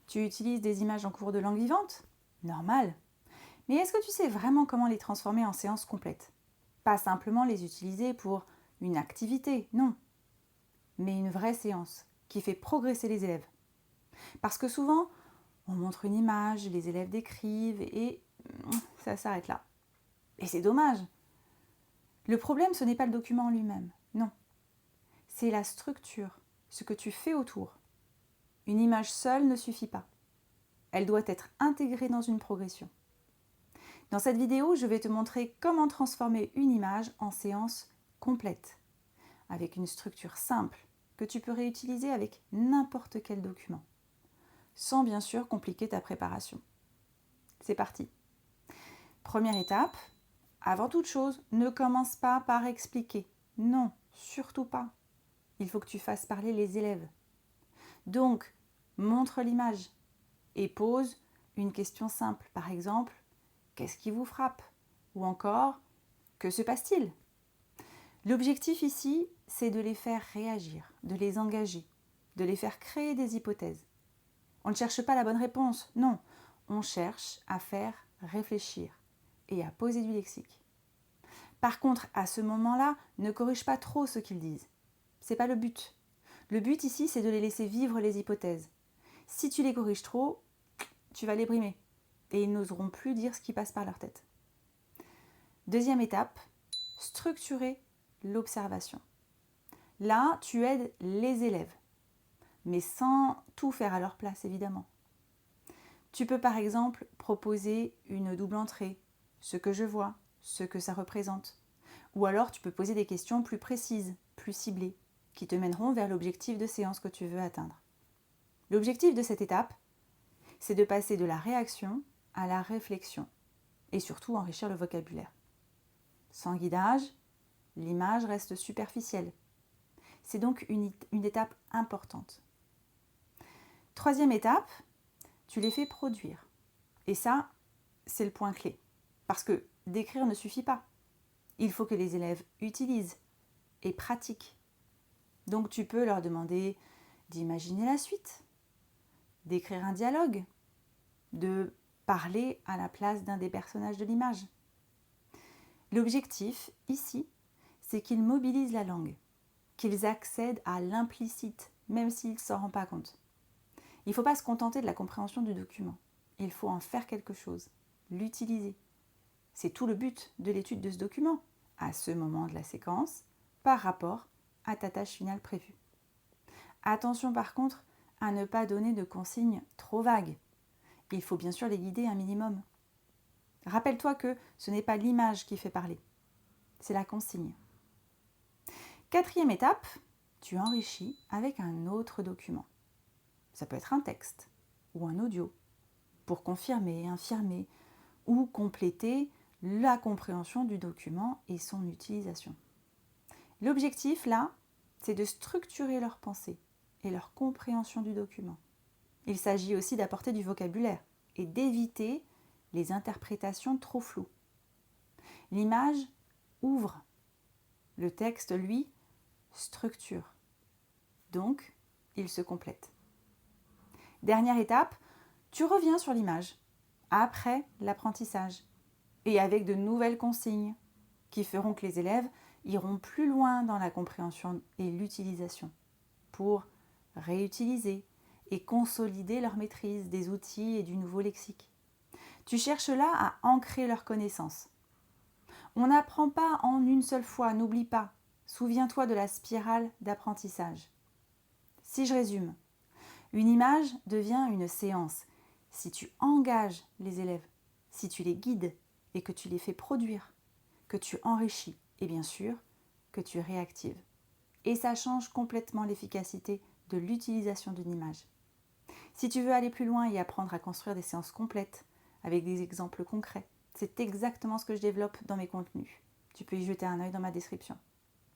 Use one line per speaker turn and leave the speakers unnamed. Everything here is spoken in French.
Tu utilises des images en cours de langue vivante? Normal. Mais est-ce que tu sais vraiment comment les transformer en séances complètes? Pas simplement les utiliser pour une activité, non, mais une vraie séance qui fait progresser les élèves. Parce que souvent, on montre une image, les élèves décrivent et ça s'arrête là. Et c'est dommage. Le problème, ce n'est pas le document en lui-même, non. C'est la structure, ce que tu fais autour. Une image seule ne suffit pas. Elle doit être intégrée dans une progression. Dans cette vidéo, je vais te montrer comment transformer une image en séance complète, avec une structure simple que tu peux réutiliser avec n'importe quel document, sans bien sûr compliquer ta préparation. C'est parti. Première étape, avant toute chose, ne commence pas par expliquer. Non, surtout pas. Il faut que tu fasses parler les élèves. Donc, montre l'image et pose une question simple. Par exemple, qu'est-ce qui vous frappe? Ou encore, que se passe-t-il? L'objectif ici, c'est de les faire réagir, de les engager, de les faire créer des hypothèses. On ne cherche pas la bonne réponse, non. On cherche à faire réfléchir et à poser du lexique. Par contre, à ce moment-là, ne corrige pas trop ce qu'ils disent. C'est pas le but. Le but ici, c'est de les laisser vivre les hypothèses. Si tu les corriges trop, tu vas les brimer et ils n'oseront plus dire ce qui passe par leur tête. Deuxième étape, structurer l'observation. Là, tu aides les élèves, mais sans tout faire à leur place, évidemment. Tu peux par exemple proposer une double entrée, ce que je vois, ce que ça représente. Ou alors tu peux poser des questions plus précises, plus ciblées, qui te mèneront vers l'objectif de séance que tu veux atteindre. L'objectif de cette étape, c'est de passer de la réaction à la réflexion et surtout enrichir le vocabulaire. Sans guidage, l'image reste superficielle. C'est donc une étape importante. Troisième étape, tu les fais produire. Et ça, c'est le point clé. Parce que d'écrire ne suffit pas. Il faut que les élèves utilisent et pratiquent. Donc tu peux leur demander d'imaginer la suite, d'écrire un dialogue, de parler à la place d'un des personnages de l'image. L'objectif, ici, c'est qu'ils mobilisent la langue, qu'ils accèdent à l'implicite, même s'ils ne s'en rendent pas compte. Il ne faut pas se contenter de la compréhension du document. Il faut en faire quelque chose, l'utiliser. C'est tout le but de l'étude de ce document, à ce moment de la séquence, par rapport à ta tâche finale prévue. Attention par contre à ne pas donner de consignes trop vagues. Il faut bien sûr les guider un minimum. Rappelle-toi que ce n'est pas l'image qui fait parler, c'est la consigne. Quatrième étape, tu enrichis avec un autre document. Ça peut être un texte ou un audio pour confirmer, infirmer ou compléter la compréhension du document et son utilisation. L'objectif là, c'est de structurer leur pensée et leur compréhension du document. Il s'agit aussi d'apporter du vocabulaire et d'éviter les interprétations trop floues. L'image ouvre, le texte, lui, structure. Donc, il se complète. Dernière étape, tu reviens sur l'image, après l'apprentissage, et avec de nouvelles consignes qui feront que les élèves iront plus loin dans la compréhension et l'utilisation pour réutiliser et consolider leur maîtrise des outils et du nouveau lexique. Tu cherches là à ancrer leurs connaissances. On n'apprend pas en une seule fois, n'oublie pas. Souviens-toi de la spirale d'apprentissage. Si je résume, une image devient une séance si tu engages les élèves, si tu les guides et que tu les fais produire, que tu enrichis et bien sûr que tu réactives. Et ça change complètement l'efficacité de l'utilisation d'une image. Si tu veux aller plus loin et apprendre à construire des séances complètes avec des exemples concrets, c'est exactement ce que je développe dans mes contenus. Tu peux y jeter un œil dans ma description.